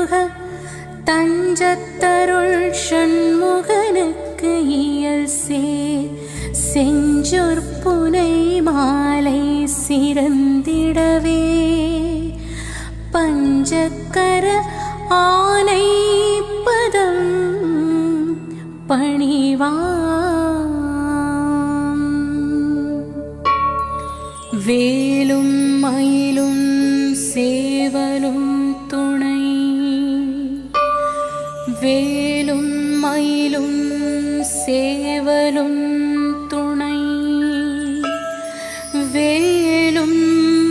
முருக தஞ்சத்தருள் ஷண்முகனுக்கு இயல் சேர் செஞ்சொற் புனை மாலை சிறந்திடவே பஞ்சக்கர ஆனை பதம் பணிவாம் வேலும் மயிலும் சேவலும் துணை வேலும் மயிலும் சேவலும் துணை வேலும்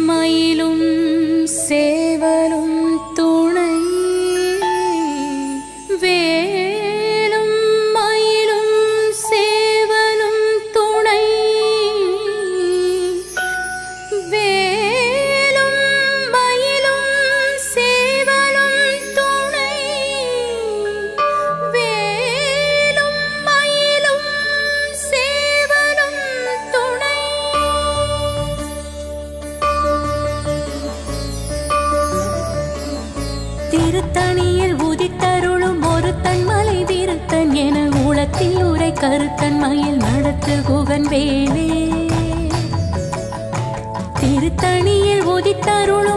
மயிலும் சேவலும் துணை வேலும் மயிலும் சேவலும் துணை வேலும் மயிலும் சேவலும் துணை வேலும் மயிலும் சேவலும் துணை. திருத்தணியில் உதித்தருளும் ஒருத்தன் மலை விருத்தன் என உளத்தில் உரை கருத்தன் மயில் நடத்து குகன் வேலே திருத்தணியில் உதித்தருளும்